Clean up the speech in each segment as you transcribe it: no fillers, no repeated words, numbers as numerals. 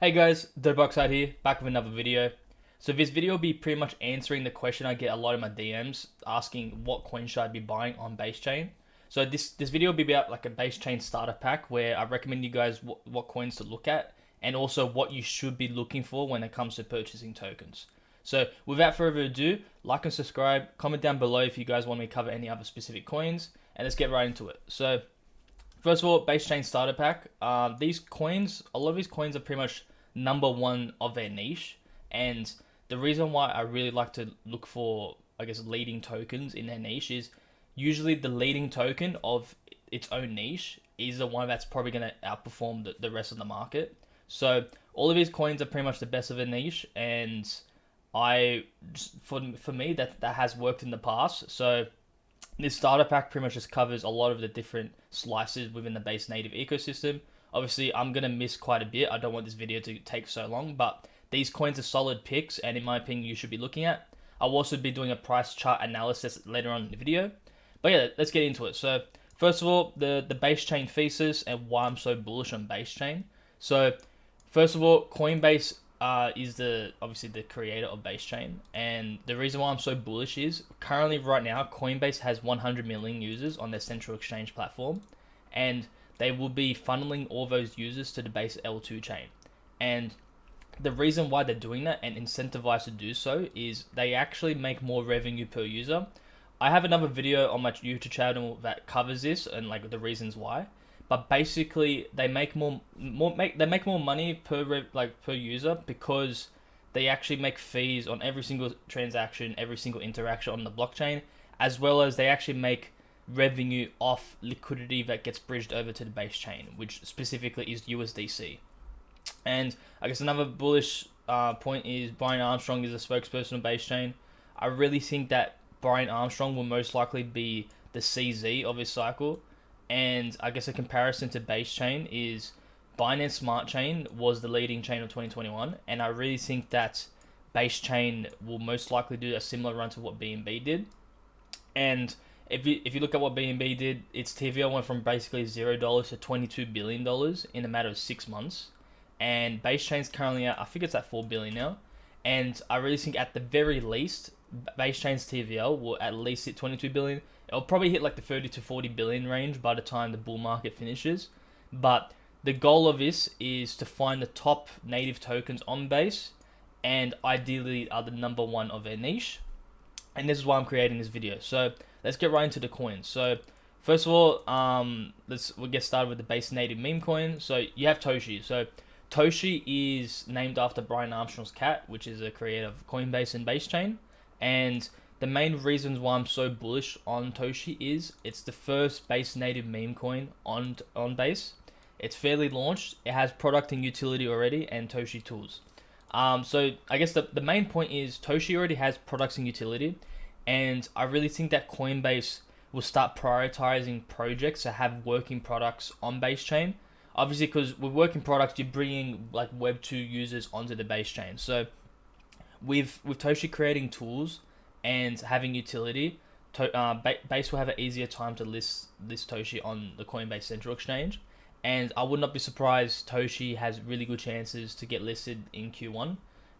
Hey guys, Dirtbox here, back with another video. So this video will be pretty much answering the question I get a lot in my DMs, asking what coin should I be buying on base chain. So this video will be about like a base chain starter pack where I recommend you guys what coins to look at and also what you should be looking for when it comes to purchasing tokens. So without further ado, like and subscribe, comment down below if you guys want me to cover any other specific coins, and let's get right into it. So first of all, base chain starter pack. These coins, a lot of these coins are pretty much number one of their niche, and the reason why I really like to look for, I guess, leading tokens in their niche is usually the leading token of its own niche is the one that's probably going to outperform the rest of the market. So all of these coins are pretty much the best of their niche, and for me that has worked in the past. So this starter pack pretty much just covers a lot of the different slices within the base native ecosystem. Obviously, I'm going to miss quite a bit. I don't want this video to take so long, but these coins are solid picks, and in my opinion, you should be looking at. I'll also be doing a price chart analysis later on in the video. But yeah, let's get into it. So first of all, the base chain thesis and why I'm so bullish on base chain. So first of all, Coinbase is obviously the creator of base chain, and the reason why I'm so bullish is currently right now Coinbase has 100 million users on their central exchange platform, and they will be funneling all those users to the base L2 chain. And the reason why they're doing that and incentivized to do so is they actually make more revenue per user. I have another video on my YouTube channel that covers this and like the reasons why. But basically, they make more money per user because they actually make fees on every single transaction, every single interaction on the blockchain, as well as they actually make revenue off liquidity that gets bridged over to the base chain, which specifically is USDC. And I guess another bullish point is Brian Armstrong is a spokesperson of base chain. I really think that Brian Armstrong will most likely be the CZ of this cycle. And I guess a comparison to base chain is Binance Smart Chain was the leading chain of 2021, and I really think that base chain will most likely do a similar run to what BNB did. And if you look at what BNB did, its TVL went from basically $0 to $22 billion in a matter of 6 months, and base chain's currently at, I think it's at $4 billion now, and I really think at the very least base chain's TVL will at least hit 22 billion. It'll probably hit like the 30 to 40 billion range by the time the bull market finishes. But the goal of this is to find the top native tokens on base, and ideally are the number one of their niche. And this is why I'm creating this video. So let's get right into the coins. So first of all, we'll get started with the base native meme coin. So you have Toshi. So Toshi is named after Brian Armstrong's cat, which is a creator of Coinbase and base chain. And the main reasons why I'm so bullish on Toshi is it's the first base native meme coin on base. It's fairly launched. It has product and utility already, and Toshi tools. So I guess the main point is Toshi already has products and utility, and I really think that Coinbase will start prioritizing projects that have working products on base chain. Obviously, because with working products, you're bringing like Web 2 users onto the base chain. So with Toshi creating tools and having utility, Base will have an easier time to list Toshi on the Coinbase Central Exchange, and I would not be surprised Toshi has really good chances to get listed in Q1,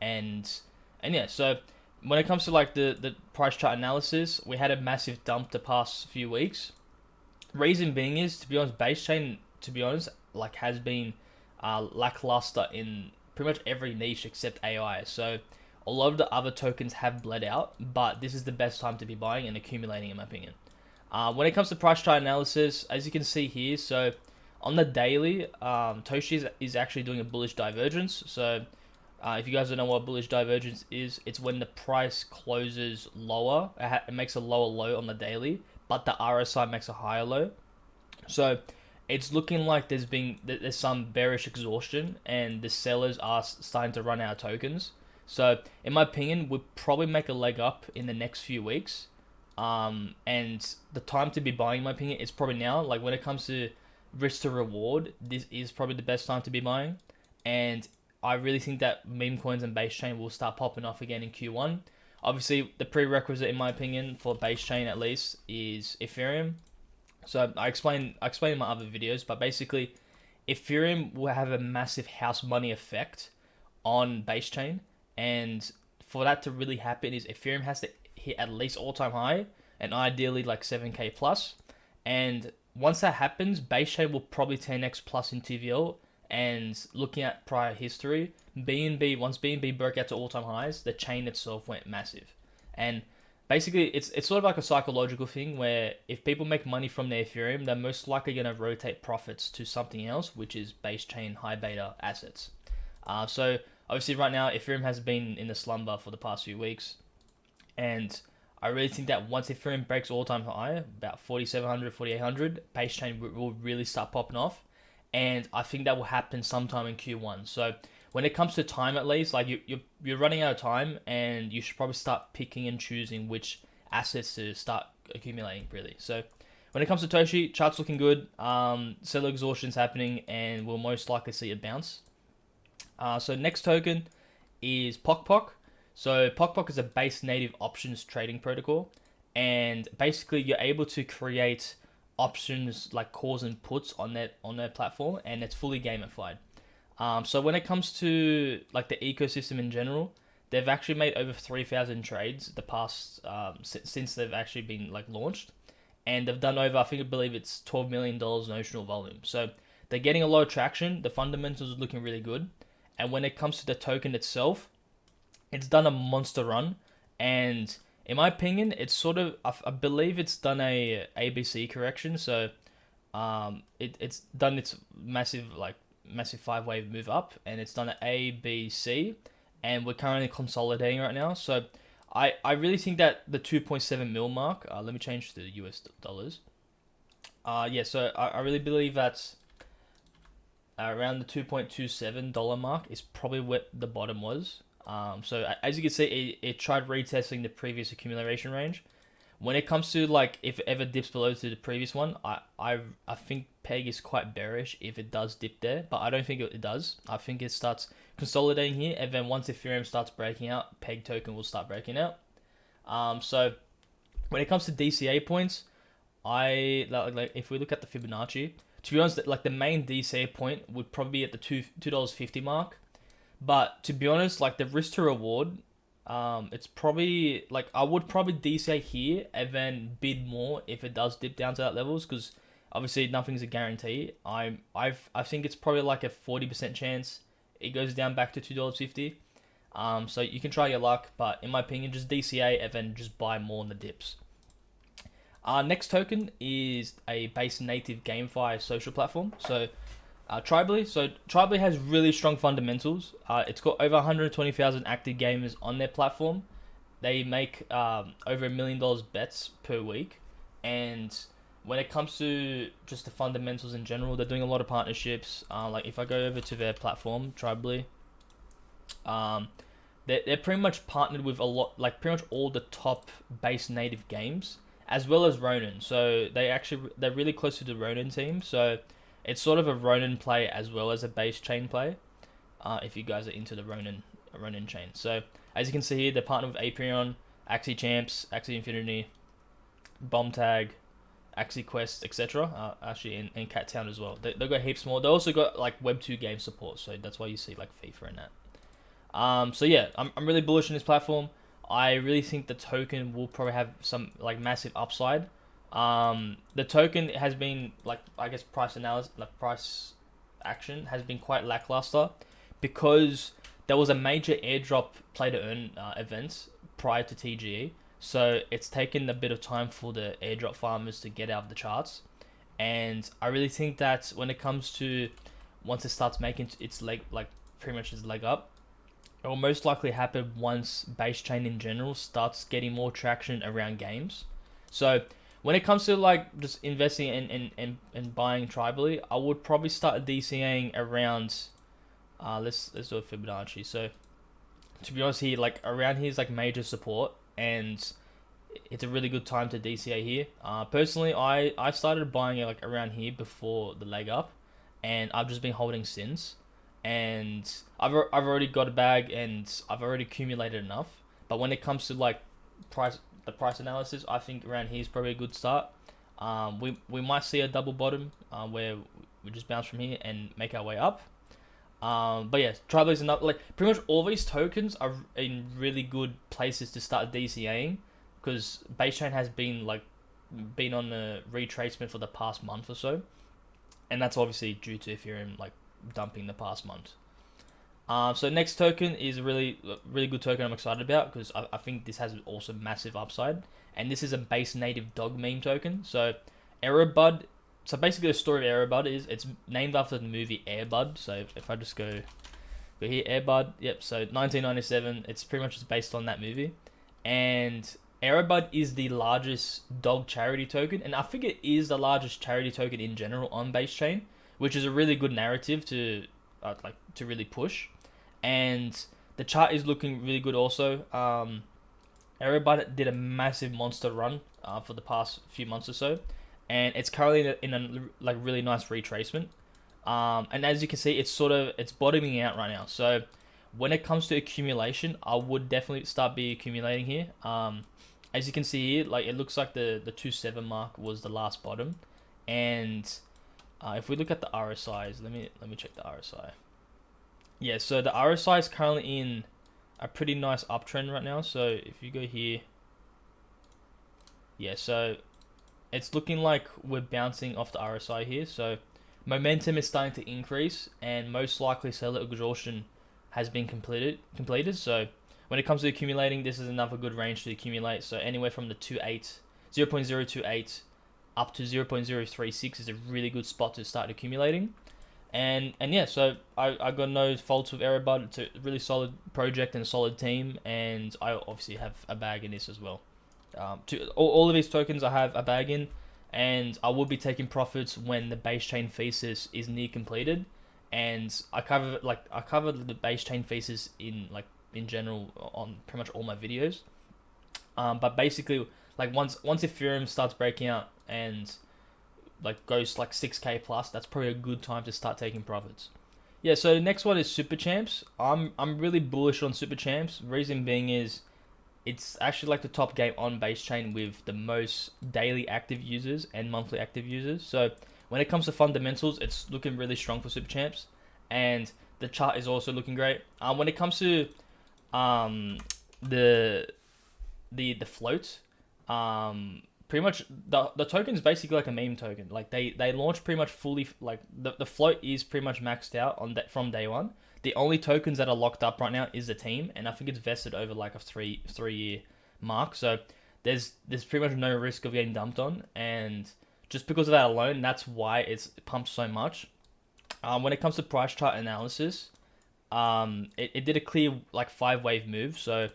and yeah. So when it comes to like the price chart analysis, we had a massive dump the past few weeks. Reason being is, to be honest, base chain, like has been lackluster in pretty much every niche except AI. So a lot of the other tokens have bled out, but this is the best time to be buying and accumulating, in my opinion. When it comes to price chart analysis, as you can see here, so on the daily, Toshi is actually doing a bullish divergence. So if you guys don't know what bullish divergence is, it's when the price closes lower, it makes a lower low on the daily, but the RSI makes a higher low. So it's looking like there's some bearish exhaustion, and the sellers are starting to run out of tokens. So in my opinion, we'll probably make a leg up in the next few weeks. And the time to be buying, in my opinion, is probably now. Like when it comes to risk to reward, this is probably the best time to be buying. And I really think that meme coins and base chain will start popping off again in Q1. Obviously, the prerequisite, in my opinion, for base chain at least, is Ethereum. So I explain in my other videos, but basically Ethereum will have a massive house money effect on base chain, and for that to really happen is Ethereum has to hit at least all-time high and ideally like 7k plus. And once that happens, base chain will probably 10x plus in TVL. And looking at prior history, BNB, once BNB broke out to all-time highs, the chain itself went massive. And basically it's sort of like a psychological thing where if people make money from their Ethereum, they're most likely going to rotate profits to something else, which is base chain high beta assets. So obviously right now Ethereum has been in the slumber for the past few weeks, and I really think that once Ethereum breaks all-time high, about 4,700, 4,800, base chain will really start popping off, and I think that will happen sometime in Q1. So when it comes to time, at least, like you're running out of time, and you should probably start picking and choosing which assets to start accumulating, really. So when it comes to Toshi, chart's looking good. Seller exhaustion's happening, and we'll most likely see a bounce. So next token is Pok Pok. So Pok Pok is a base native options trading protocol, and basically you're able to create options like calls and puts on their platform, and it's fully gamified. So when it comes to like the ecosystem in general, they've actually made over 3,000 trades the past since they've actually been like launched, and they've done over, I believe it's $12 million notional volume. So they're getting a lot of traction. The fundamentals are looking really good, and when it comes to the token itself, it's done a monster run, and in my opinion, it's sort of, I believe it's done a ABC correction. So it's done its massive 5-wave move up, and it's done an ABC, and we're currently consolidating right now. So I really think that the 2.7 mil mark, let me change to US dollars. Yeah, so I really believe that around the $2.27 mark is probably what the bottom was. So as you can see, it tried retesting the previous accumulation range. When it comes to like if it ever dips below to the previous one, I think PEG is quite bearish if it does dip there, but I don't think it does. I think it starts consolidating here, and then once Ethereum starts breaking out, PEG token will start breaking out. So when it comes to DCA points, like if we look at the Fibonacci, to be honest, like the main DCA point would probably be at the $2.50 mark. But to be honest, like the risk to reward, it's probably like I would probably DCA here and then bid more if it does dip down to that levels, because obviously nothing's a guarantee. I think it's probably like a 40% chance it goes down back to $2.50. So you can try your luck, but in my opinion, just DCA and then just buy more on the dips. Next token is a base native GameFi social platform. So Tribally. So Tribally has really strong fundamentals. It's got over 120,000 active gamers on their platform. They make over $1 million bets per week. And when it comes to just the fundamentals in general, they're doing a lot of partnerships. Like if I go over to their platform, Tribally, they're pretty much partnered with a lot, like pretty much all the top base native games, as well as Ronin. So they're really close to the Ronin team. So it's sort of a Ronin play as well as a base chain play, if you guys are into the Ronin chain. So as you can see here, they're partnered with Aprion, Axie Champs, Axie Infinity, Bomb Tag, Axie Quest, etc. Actually in Cat Town as well. They've got heaps more. They also got like Web 2 game support, so that's why you see like FIFA and that. So yeah, I'm really bullish on this platform. I really think the token will probably have some like massive upside. The token has been like, I guess price analysis, like price action has been quite lackluster because there was a major airdrop play to earn event prior to TGE. So it's taken a bit of time for the airdrop farmers to get out of the charts. And I really think that when it comes to once it starts making its leg, like pretty much its leg up, it will most likely happen once base chain in general starts getting more traction around games. So when it comes to like just investing and buying Tribally, I would probably start DCAing around, let's do a Fibonacci. So to be honest here, like around here is like major support, and it's a really good time to DCA here. Personally, I started buying it like around here before the leg up, and I've just been holding since. And I've already got a bag, and I've already accumulated enough. But when it comes to like the price analysis, I think around here is probably a good start. We might see a double bottom where we just bounce from here and make our way up. But yeah, TRIB is not like pretty much all these tokens are in really good places to start DCAing, because base chain has been on a retracement for the past month or so, and that's obviously due to Ethereum like dumping the past month. So next token is a really good token I'm excited about, because I think this has also massive upside, and this is a base native dog meme token. So AEROBUD. So basically the story of AEROBUD is it's named after the movie Air Bud. So if I just go here, Air Bud, yep. So 1997, it's pretty much just based on that movie, and AEROBUD is the largest dog charity token, and I think it is the largest charity token in general on base chain, which is a really good narrative to really push. And the chart is looking really good also. AEROBUD did a massive monster run for the past few months or so, and it's currently in a really nice retracement. And as you can see, it's bottoming out right now. So when it comes to accumulation, I would definitely start accumulating here. As you can see here, like it looks like the 2.7 mark was the last bottom, and if we look at the RSIs, let me check the RSI. Yeah, so the RSI is currently in a pretty nice uptrend right now. So if you go here, yeah, so it's looking like we're bouncing off the RSI here. So momentum is starting to increase, and most likely seller exhaustion has been completed. So when it comes to accumulating, this is another good range to accumulate. So anywhere from the 0.028 up to 0.036 is a really good spot to start accumulating. And yeah, so I got no faults with AEROBUD. It's a really solid project and a solid team, and I obviously have a bag in this as well. All of these tokens I have a bag in, and I will be taking profits when the base chain thesis is near completed. And I cover the base chain thesis in general on pretty much all my videos. But basically, like once Ethereum starts breaking out and goes 6K plus, that's probably a good time to start taking profits. Yeah, so the next one is Super Champs. I'm really bullish on Super Champs. Reason being is it's actually the top game on base chain with the most daily active users and monthly active users. So when it comes to fundamentals, it's looking really strong for Super Champs, and the chart is also looking great. When it comes to the float, pretty much the token is basically like a meme token. Like they launch pretty much fully, the float is pretty much maxed out on that from day one. The only tokens that are locked up right now is the team, and I think it's vested over a 3-year mark. So there's pretty much no risk of getting dumped on, and just because of that alone, that's why it's pumped so much. When it comes to price chart analysis, it did a clear 5-wave move. So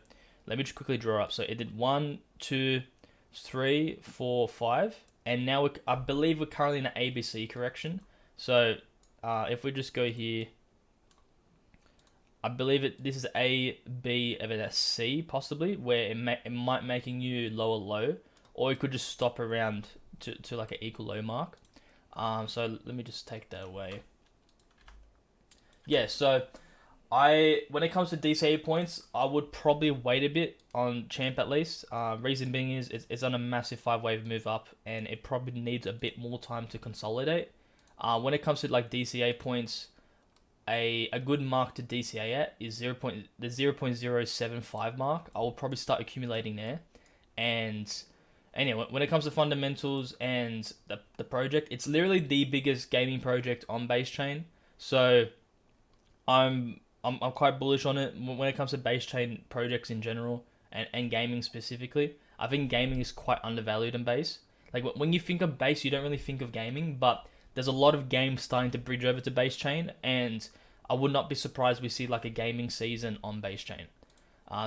let me just quickly draw up. So it did 1, 2, 3, 4, 5, and now I believe we're currently in an ABC correction. So if we just go here, I believe this is A, B, and then a C possibly, where it might making you lower low, or it could just stop around to an equal low mark. So let me just take that away. Yeah, so when it comes to DCA points, I would probably wait a bit on Champ at least. Reason being is it's on a massive 5-wave move up, and it probably needs a bit more time to consolidate. When it comes to DCA points, a good mark to DCA at is the 0.075 mark. I will probably start accumulating there. And anyway, when it comes to fundamentals and the project, it's literally the biggest gaming project on base chain. So I'm quite bullish on it. When it comes to base chain projects in general and gaming specifically, I think gaming is quite undervalued in base. When you think of base, you don't really think of gaming, but there's a lot of games starting to bridge over to base chain, and I would not be surprised we see a gaming season on base chain.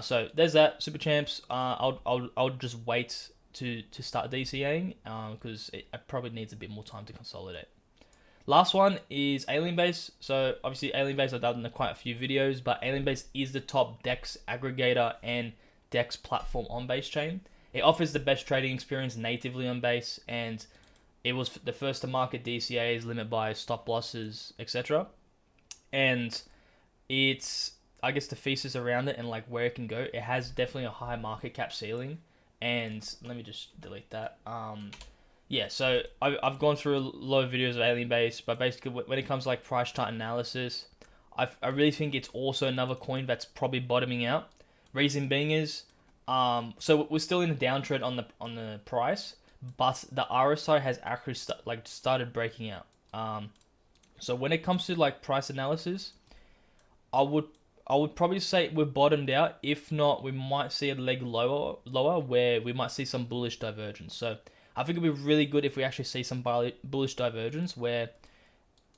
So there's that. Super Champs. I'll just wait to start DCAing because it probably needs a bit more time to consolidate. Last one is AlienBase. So obviously AlienBase I've done quite a few videos, but AlienBase is the top DEX aggregator and DEX platform on base chain. It offers the best trading experience natively on base, and it was the first to market DCAs, limit buys, stop losses, etc. And it's, I guess, the thesis around it and where it can go. It has definitely a high market cap ceiling, and let me just delete that. Yeah, so I've gone through a lot of videos of AlienBase, but basically when it comes to like price chart analysis, I really think it's also another coin that's probably bottoming out. Reason being is, so we're still in a downtrend on the price, but the RSI has actually started breaking out. So when it comes to like price analysis, I would I would probably say we've bottomed out. If not, we might see a leg lower where we might see some bullish divergence. So I think it'd be really good if we actually see some bullish divergence where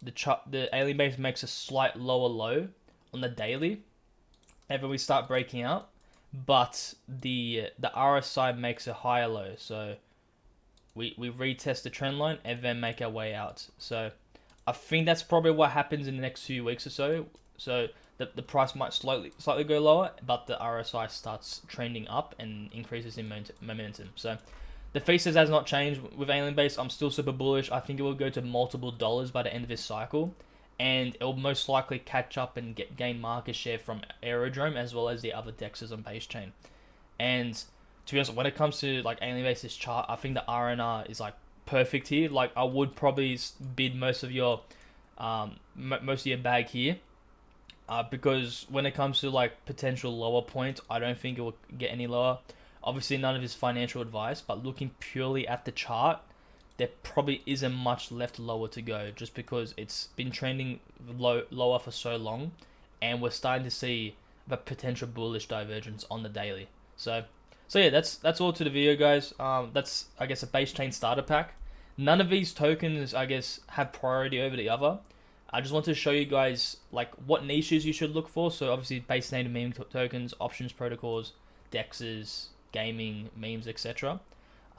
the alien base makes a slight lower low on the daily, and then we start breaking out, but the RSI makes a higher low. So we retest the trend line and then make our way out. So I think that's probably what happens in the next few weeks or so. So the price might slightly go lower, but the RSI starts trending up and increases in momentum. So the thesis has not changed with AlienBase. I'm still super bullish. I think it will go to multiple dollars by the end of this cycle, and it will most likely catch up and gain market share from Aerodrome as well as the other dexes on base chain. And to be honest, when it comes to like AlienBase's chart, I think the RNR is like perfect here. Like I would probably bid most of your bag here. Because when it comes to like potential lower points, I don't think it will get any lower. Obviously, none of his financial advice, but looking purely at the chart, there probably isn't much left lower to go, just because it's been trending lower for so long, and we're starting to see the potential bullish divergence on the daily. So yeah, that's all to the video, guys. That's I guess a base chain starter pack. None of these tokens, I guess, have priority over the other. I just want to show you guys like what niches you should look for. So obviously base native meme tokens, options protocols, dexes, gaming, memes, etc.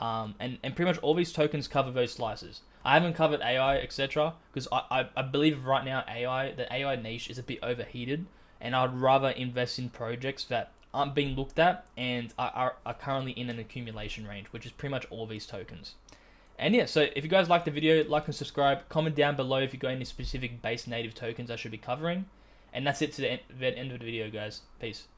And pretty much all these tokens cover those slices. I haven't covered AI, etc. because I believe right now the AI niche is a bit overheated, and I'd rather invest in projects that aren't being looked at and are currently in an accumulation range, which is pretty much all these tokens. And yeah, so if you guys like the video, like and subscribe. Comment down below if you got any specific base native tokens I should be covering. And that's it to the end of the video, guys. Peace.